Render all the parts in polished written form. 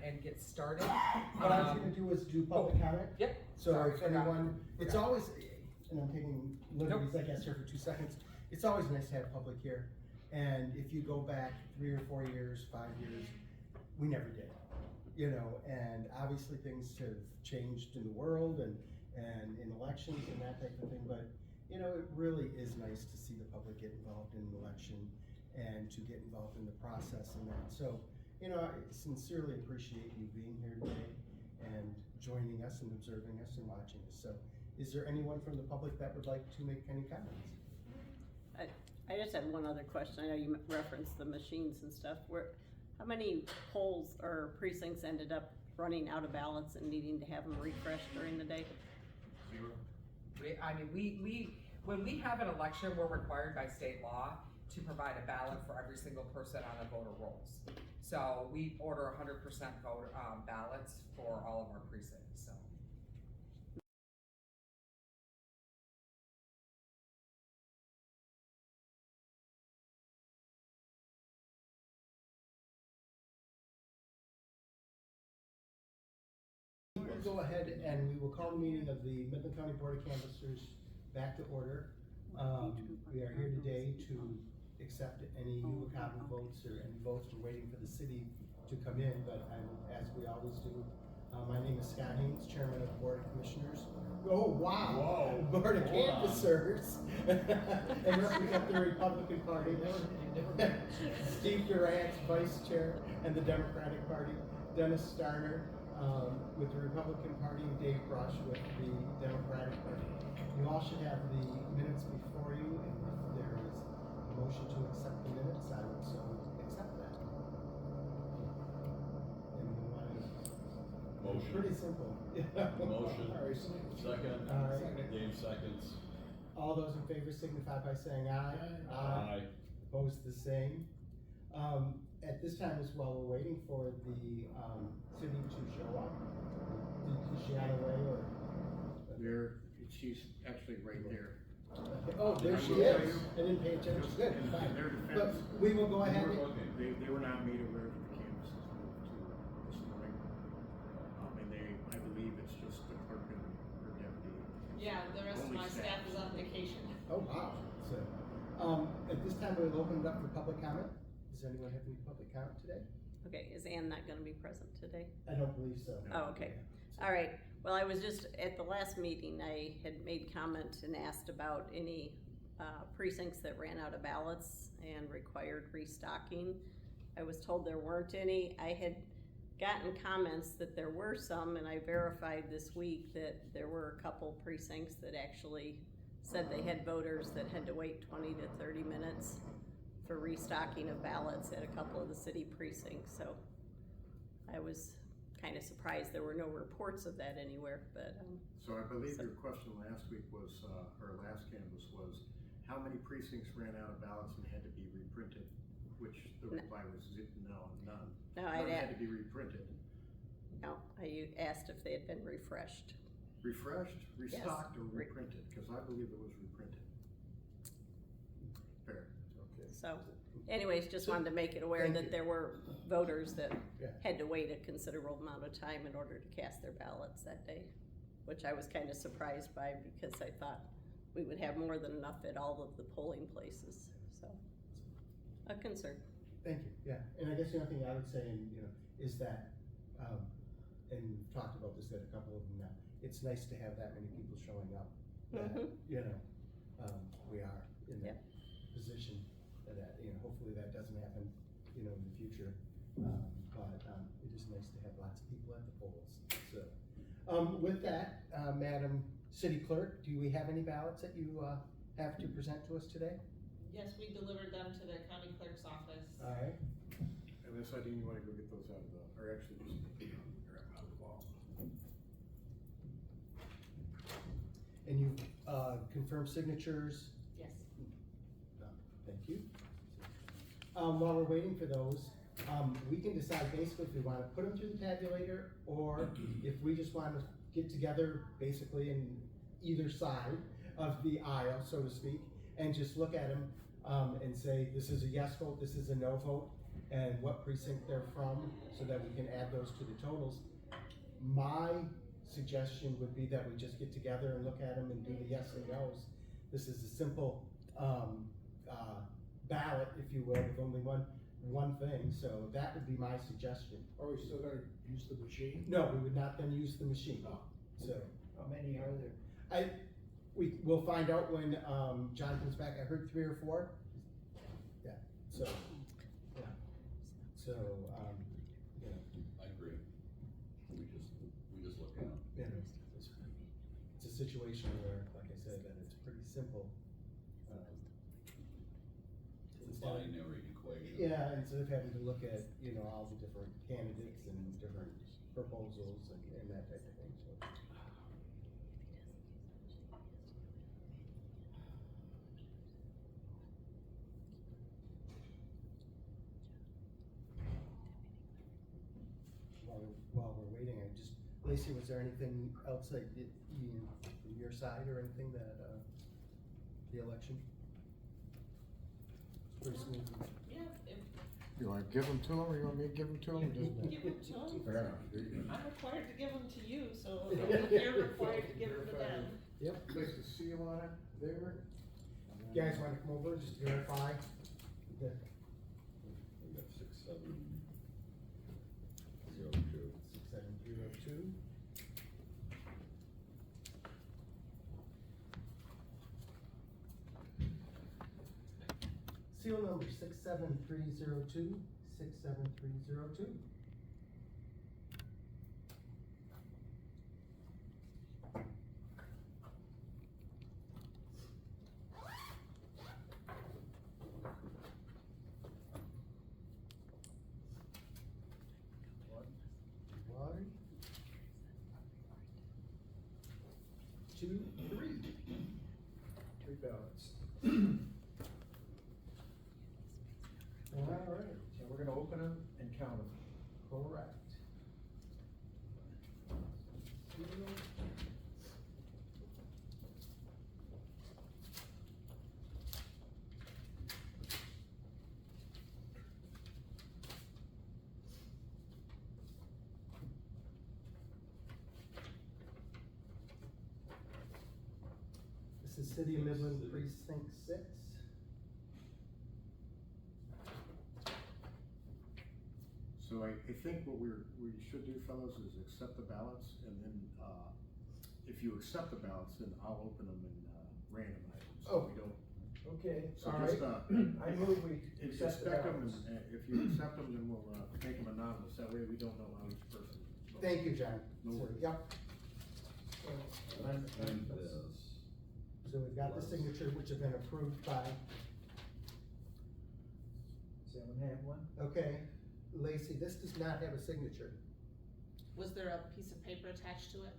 and get started. What I was gonna do is do public comment. Yep. So Sorry, if forgot. anyone, it's Forgot. always, and I'm taking liberties, I guess, here for 2 seconds. It's always nice to have public here. And if you go back 3 or 4 years, 5 years, we never did. You know, and obviously things have changed in the world and in elections and that type of thing, but you know, it really is nice to see the public get involved in an election and to get involved in the process and that. So, you know, I sincerely appreciate you being here today and joining us and observing us and watching us. So, is there anyone from the public that would like to make any comments? I just had one other question. I know you referenced the machines and stuff. How many polls or precincts ended up running out of ballots and needing to have them refreshed during the day? 0. When we have an election, we're required by state law to provide a ballot for every single person on the voter rolls. So we order 100% voter ballots for all of our precincts, so. We'll go ahead and we will call the meeting of the Midland County Board of Canvassers back to order. We are here today to accept any UConn votes or any votes. We're waiting for the city to come in, but as we always do, my name is Scott Haynes, Chairman of the Board of Commissioners. Oh, wow! Whoa. Board of Canvassers. And represent the Republican Party. Steve Durant, Vice Chair, and the Democratic Party. Dennis Starner with the Republican Party, and Dave Brush with the Democratic Party. You all should have the minutes before you, and if there is a motion to accept the minutes, I would so accept that. And you want to, Motion. pretty simple. Motion. All right. Second. All right. Dave seconds. All those in favor signify by saying aye. Aye. Opposed, the same. At this time as well, we're waiting for the city to show up. Is she on her way or? She's actually right there. Oh, there she is. I didn't pay attention. Good, In fine. their But defense, we will go ahead. they were not made aware of the canvases moved to this morning. And I believe it's just the clerk and her deputy. Yeah, the rest of Only my staff is on vacation. Oh, wow. So, at this time, we'll open it up for public comment. Does anyone have any public comment today? Okay, is Ann not gonna be present today? I don't believe so. Oh, okay. All right. Well, I was just, at the last meeting, I had made comment and asked about any precincts that ran out of ballots and required restocking. I was told there weren't any. I had gotten comments that there were some, and I verified this week that there were a couple precincts that actually said they had voters that had to wait 20 to 30 minutes for restocking of ballots at a couple of the city precincts. So I was kind of surprised there were no reports of that anywhere, but So I believe your question last week was, or last canvass was, how many precincts ran out of ballots and had to be reprinted? Which the reply was no, none. No, None I'd had to be reprinted. no, I asked if they had been refreshed. Refreshed, restocked, or Re- reprinted? Because I believe it was reprinted. Fair. Okay. So anyways, just wanted to make it aware Thank that you. there were voters that Yeah. had to wait a considerable amount of time in order to cast their ballots that day, which I was kind of surprised by because I thought we would have more than enough at all of the polling places, so a concern. Thank you, yeah, and I guess the only thing I would say, and you know, is that, and we've talked about this at a couple of them now, it's nice to have that many people showing up, that, you know, we are in that position, that, you know, hopefully that doesn't happen, you know, in the future, but it is nice to have lots of people at the polls, so. With that, Madam City Clerk, do we have any ballots that you have to present to us today? Yes, we delivered them to the county clerk's office. All right. And this idea, you want to go get those out of the, or actually just grab them out of the wall. And you confirm signatures? Yes. Thank you. While we're waiting for those, we can decide basically if we want to put them through the tabulator or if we just want to get together basically in either side of the aisle, so to speak, and just look at them and say, this is a yes vote, this is a no vote, and what precinct they're from, so that we can add those to the totals. My suggestion would be that we just get together and look at them and do the yes and no's. This is a simple, ballot, if you will, with only one thing, so that would be my suggestion. Are we still gonna use the machine? No, we would not then use the machine, Oh. so. How many are there? We'll find out when, John comes back, I heard 3 or 4. Yeah, so, yeah, so, you know, I agree. We just look at them. you know, it's a situation where, like I said, that it's pretty simple. It's a binary equation. Yeah, instead of having to look at, you know, all the different candidates and different proposals and that type of thing, so. While we're waiting, Lacey, was there anything else that from your side or anything that, the election? Pretty smooth. Yeah, if, You wanna give them to them, or you want me to give them to them? give them to them. Fair enough. I'm required to give them to you, so you're required to give them to them. Yep. Place the seal on it, there. You guys wanna come over, just to verify? We got 6702. 67302. Seal number 67302, 67302. One, two, three. 3 ballots. All right, And we're gonna open them and count them. correct. This is City of Midland Precinct 6. So I think what we should do, fellows, is accept the ballots, and then, if you accept the ballots, then I'll open them and, randomize them, so we don't. Okay, So all just, I move we if you accept the expect them, ballots. and if you accept them, then we'll, make them anonymous, that way we don't know how each person. votes. Thank you, John. No So, worries. Yep, I'm- And I'm- this. so we've got the signature, which have been approved by, Does anyone have one? okay, Lacey, this does not have a signature. Was there a piece of paper attached to it?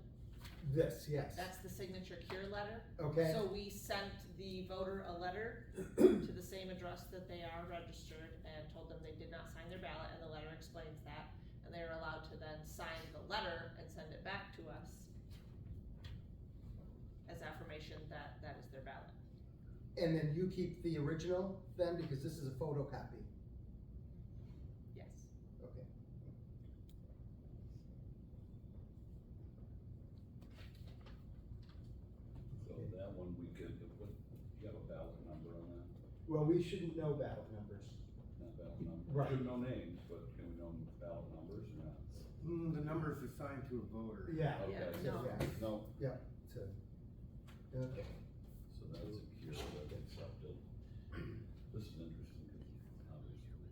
This, yes. That's the signature cure letter. Okay, So we sent the voter a letter to the same address that they are registered and told them they did not sign their ballot, and the letter explains that. And they are allowed to then sign the letter and send it back to us as affirmation that that is their ballot. and then you keep the original then, because this is a photocopy. Yes. Okay. So that one we could, what, you have a ballot number on that? Well, we shouldn't know ballot numbers. Not ballot number. Right. Should know names, but can we know ballot numbers or not? The number is assigned to a voter. Yeah. Okay. no. Yeah. No, Yeah, so, okay. so that's a cure that accepted. This is interesting because obviously,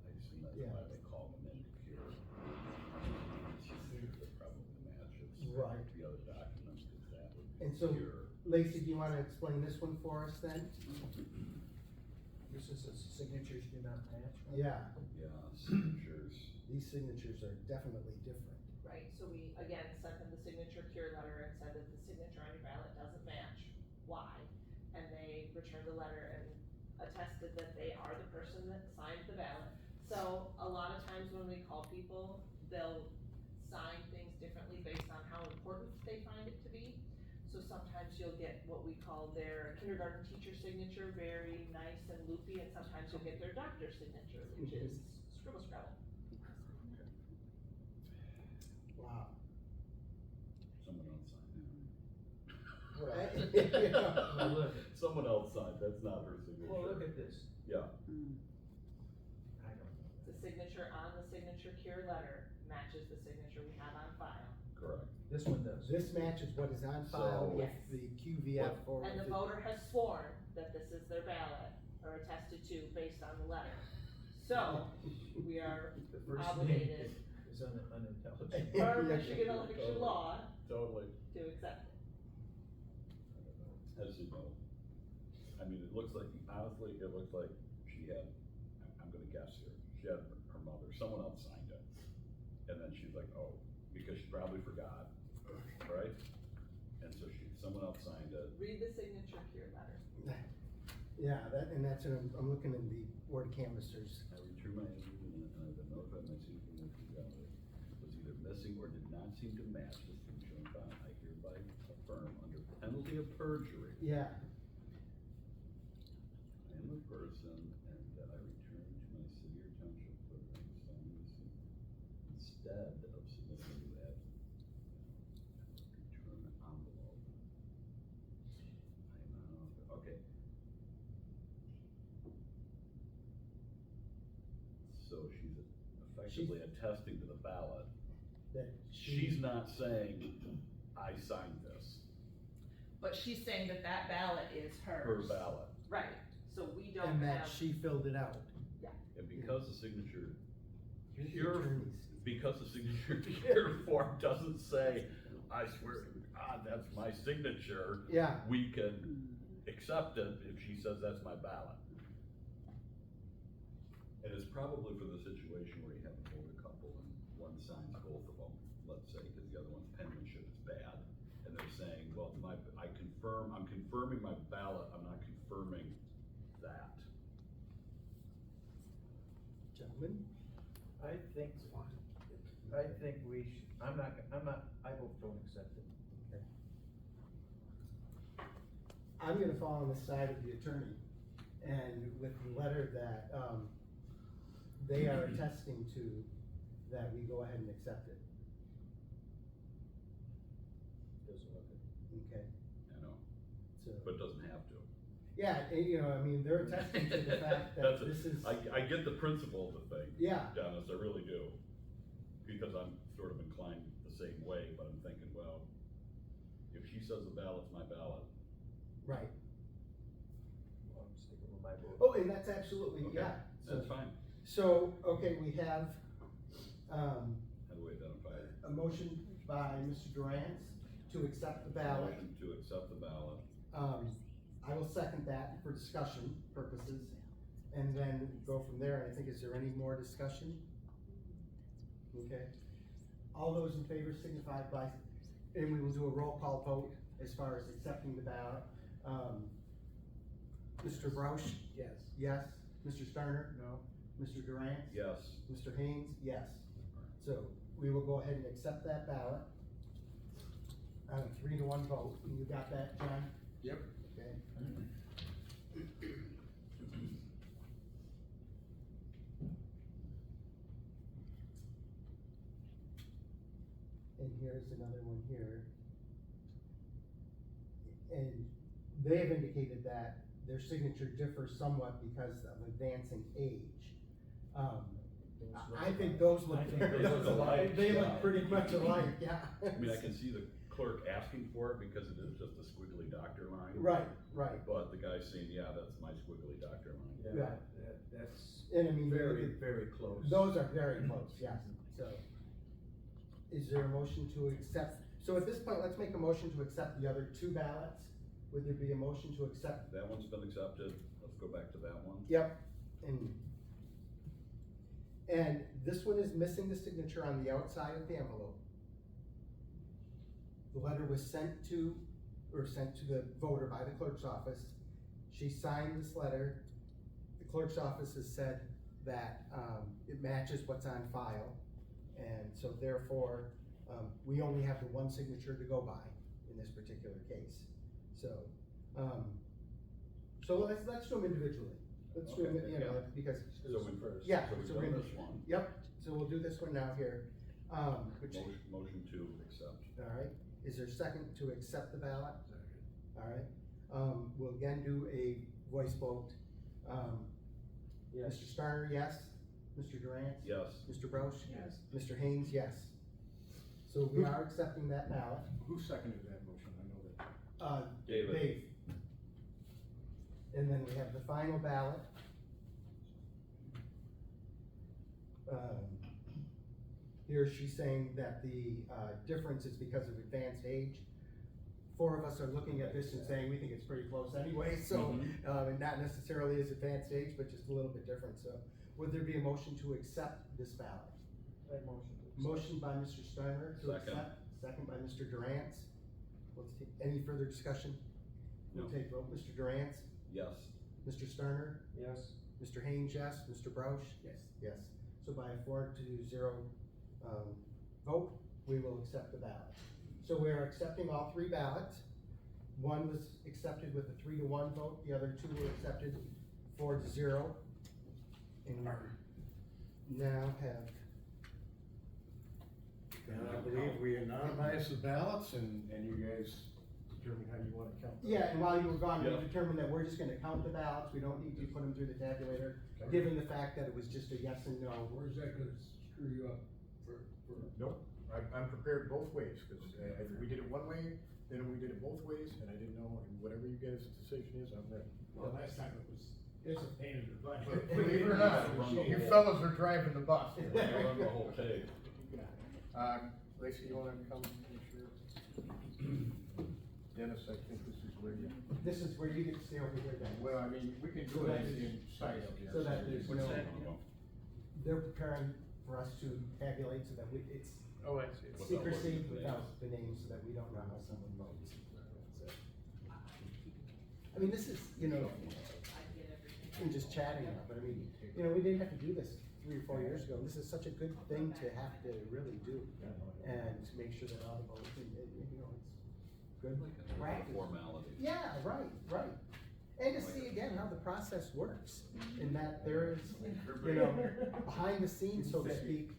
I assume that's Yeah. why they call them in cure. They probably match it. Right. The other documents, because that would be And so- cure. Lacey, do you wanna explain this one for us then? This is, signatures do not match? right? Yeah, Yeah, signatures. these signatures are definitely different. Right, so we, again, sent them the signature cure letter and said that the signature on your ballot doesn't match, why? And they returned the letter and attested that they are the person that signed the ballot. So a lot of times when we call people, they'll sign things differently based on how important they find it to be. So sometimes you'll get what we call their kindergarten teacher signature, very nice and loopy, and sometimes you'll get their doctor's signature, which is scribble scrabble. Wow. Someone else signed Well, look, it. Someone else signed, that's not her signature. well, look at this. Yeah, I don't know. The signature on the signature cure letter matches the signature we have on file. correct. This one does. This matches what is on file So- with Yes. the QVF or. And the voter has sworn that this is their ballot, or attested to based on the letter. So, we are The first obligated name is unintelligent. per Yeah. Michigan election law Totally. to accept it. As you know, I mean, it looks like, honestly, it looks like she had, I'm gonna guess here, she had her mother, someone else signed it. And then she's like, oh, because she probably forgot, right? And so someone else signed it. Read the signature cure letter. Yeah, that's, I'm looking in the word canvassers. I return my agreement and I've been notified my signature was either missing or did not seem to match the signature on file. I hereby affirm under penalty of perjury. Yeah, I am a person and that I return to my city or township clerk and sign this instead of submitting to that return envelope. I am not, okay. So she's effectively attesting to the ballot. that She's not saying, I signed this, But she's saying that that ballot is her hers. ballot. Right, so we don't And that have, she filled it out. And because the signature, You're the Your- attorneys. because the signature here form doesn't say, I swear to God, that's my signature, Yeah, we can accept it if she says that's my ballot. And it's probably for the situation where you have a voter couple and one signs both of them, let's say, because the other one's penmanship is bad. And they're saying, well, I'm confirming my ballot, I'm not confirming that. gentlemen, I think we should, I vote don't accept it. I'm gonna fall on the side of the attorney. And with the letter that, they are attesting to, that we go ahead and accept it, Doesn't look it. okay? I know, So, but it doesn't have to. yeah, I mean, they're attesting to the fact that That's it. this is, I get the principle of the thing, yeah, Dennis, I really do. Because I'm sort of inclined the same way, but I'm thinking, well, if she says the ballot's my ballot, right. Well, I'm sticking with my vote. Oh, and that's absolutely, Okay, yeah. So- that's fine. So, okay, we have, How do we identify it? a motion by Mr. Durant to accept the ballot. Motion to accept the ballot. I will second that for discussion purposes, and then go from there. I think, is there any more discussion? Okay. All those in favor signify by, and we will do a roll call vote as far as accepting the ballot. Mr. Broush? Yes. Yes. Mr. Starner? No. Mr. Durant? Yes. Mr. Haynes? Yes. So we will go ahead and accept that ballot on a 3-1 vote. You got that, John? Yep. Okay. And here's another one here. And they have indicated that their signature differs somewhat because of advancing age. I think those look, I think those look alike, they yeah. look pretty much alike, yeah. I mean, I can see the clerk asking for it because it is just a squiggly doctor line. Right, right. But the guy's saying, yeah, that's my squiggly doctor line. Yeah. That's And I mean, you look very, at- very close. those are very close, yes, so. Is there a motion to accept, so at this point, let's make a motion to accept the other 2 ballots. Would there be a motion to accept? That one's been accepted, let's go back to that one. Yep, and this one is missing the signature on the outside of the envelope. The letter was sent to the voter by the clerk's office. She signed this letter. The clerk's office has said that, it matches what's on file. And so therefore, we only have the one signature to go by in this particular case. So, so let's do them individually. Let's do them, Okay, you know, yeah. because, So we first. yeah, So we've so we're done gonna, this one. yep, so we'll do this one now here. Which, Motion to accept. all right, is there a second to accept the ballot? All right, we'll again do a voice vote. Mr. Starner, yes. Mr. Durant? Yes. Mr. Broch? Yes. Mr. Haynes, yes. So we are accepting that ballot. Who seconded that motion? I know that. David. Dave. And then we have the final ballot. Here she's saying that the difference is because of advanced age. 4 of us are looking at this and saying we think it's pretty close anyway, so, and not necessarily as advanced age, but just a little bit different, so. Would there be a motion to accept this ballot? Motion by Mr. Steiner to Second. accept, second by Mr. Durant. Let's take, any further discussion? We'll No. take vote, Mr. Durant, Yes. Mr. Sterner, Yes. Mr. Haynes, yes, Mr. Broch? Yes. Yes, so by a 4-0 vote, we will accept the ballot. So we are accepting all 3 ballots. One was accepted with a 3-1 vote, the other 2 were accepted 4-0. And we now have, And I believe we anonymize the ballots and you guys determine how you wanna count them. yeah, and while you were gone, we Yeah. determined that we're just gonna count the ballots, we don't need to put them through the tabulator, Okay. given the fact that it was just a yes and no. Where's that gonna screw you up for? Nope, I'm prepared both ways, cause if we did it one way, then we did it both ways, and I didn't know, and whatever you guys' decision is, I'm ready. Well, last time it's a pain in the butt. Believe it or not, you fellas are driving the bus. We're gonna run the whole tape. Lacey, you wanna come make sure? Dennis, I think this is where you, This is where you get to stay over here then. well, I mean, we can So do that it is- inside of here. so that there's What's no- that? They're preparing for us to tabulate so that it's Oh, I see. Without secrecy looking at the without the names so that we don't know how someone votes. So, I mean, this is, you know, I'm just chatting now, but I mean, you know, we didn't have to do this 3 or 4 years ago. This is such a good thing to have to really do and to make sure that all the votes, and, you know, it's good practice. Formality. Yeah, right. And to see again how the process works, in that there is, you know, behind the scenes, so to speak,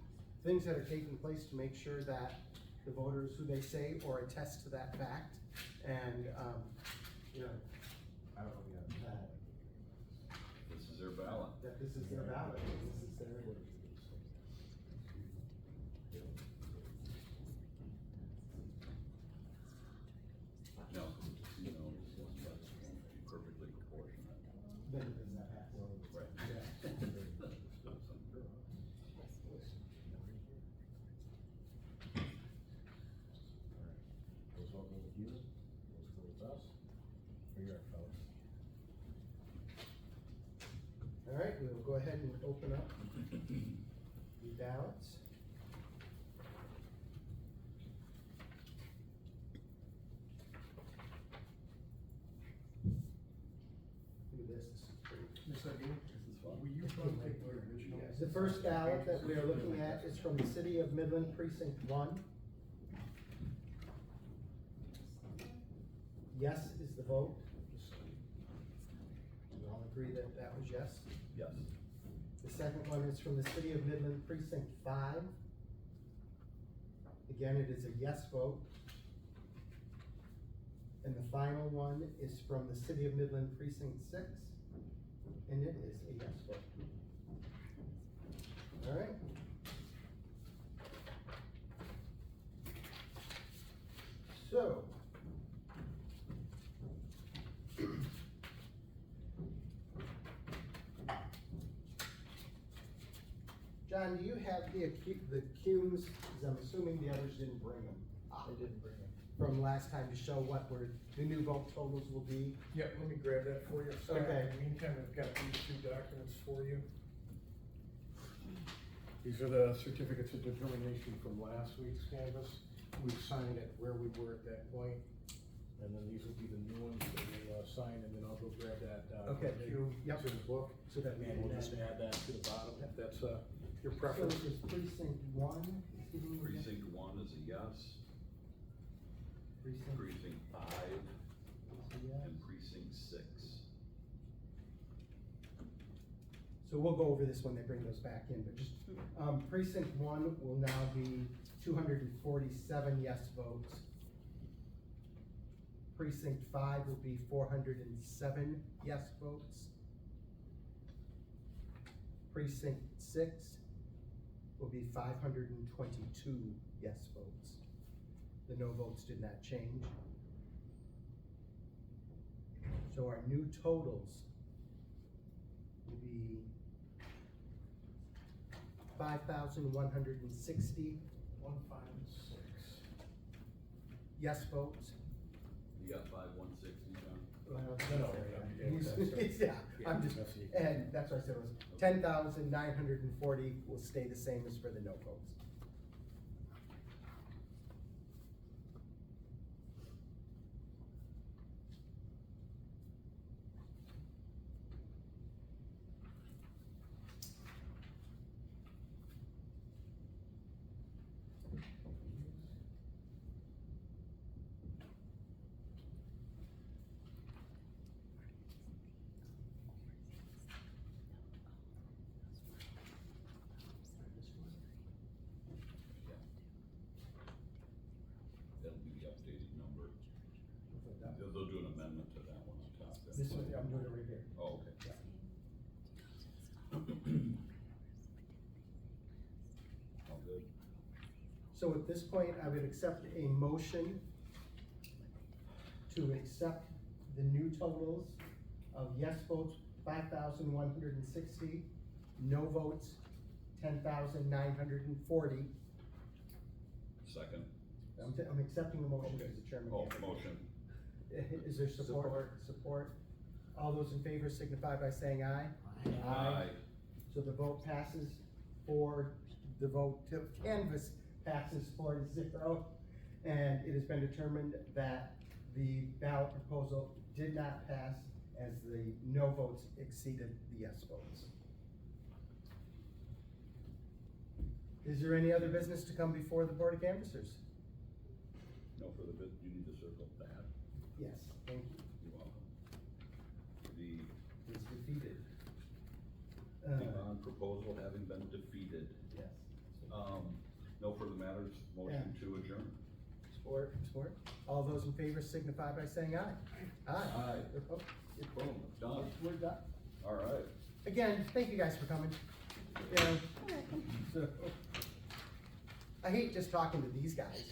things that are taking place to make sure that the voters who they say or attest to that fact, and, you know, This is their ballot. that this is their ballot, this is their. No, you know, that's perfectly proportionate. Then it does not pass. Right. Those all go with you, those go with us. Here you are, fellas. All right, we will go ahead and open up the ballots. Look at this, this is pretty. Miss Ivy, will you go take the original? The first ballot that we are looking at is from the city of Midland, precinct 1. Yes is the vote. We all agree that that was yes. Yes. The second one is from the city of Midland, precinct 5. Again, it is a yes vote. And the final one is from the city of Midland, precinct 6, and it is a yes vote. All right. So. John, do you have the cues, because I'm assuming the others didn't bring them, I didn't bring it. from last time to show what the new vote totals will be? Yeah, let me grab that for you. Scott. Okay. In the meantime, I've got these 2 documents for you. These are the certificates of determination from last week's canvass. We signed it where we were at that point. And then these will be the new ones that we'll sign, and then I'll go grab that, Okay. cue Yep. to the book. So that we And can we'll just add- add that to the bottom, if that's, your So preference. this is precinct 1. Precinct 1 is a yes. Precinct Precinct 5 is a So we'll go over this when they bring those back in, but just, precinct 1 will now be 247 yes votes. Precinct 5 will be 407 yes votes. Precinct 6 will be 522 yes votes. The no votes did not change. So our new totals will be 5,160 156. yes votes. You got 5160, John? Well, No, yeah, I'm just, and that's what I said, was 10,940 will stay the same as for the no votes. That'll be the updated number. They'll do an amendment to that one on top. That's This one, fine. I'm doing it right here. Oh, okay. All good. So at this point, I would accept a motion to accept the new totals of yes votes, 5,160, no votes, 10,940. Second. I'm accepting the motion Okay. as the chairman. Oh, motion. Is there support? Support. All those in favor signify by saying aye. Aye. So the vote passes the vote to canvass passes 4-0. And it has been determined that the ballot proposal did not pass as the no votes exceeded the yes votes. Is there any other business to come before the Board of Canvassers? No further bit, you need to circle that. Yes, thank you. You're welcome. The It's defeated. bond proposal having been defeated. Yes. No further matters, motion to adjourn. Support. All those in favor signify by saying aye. Aye. Oh, Boom, done. We're done. All right. Again, thank you guys for coming. You know, so, I hate just talking to these guys.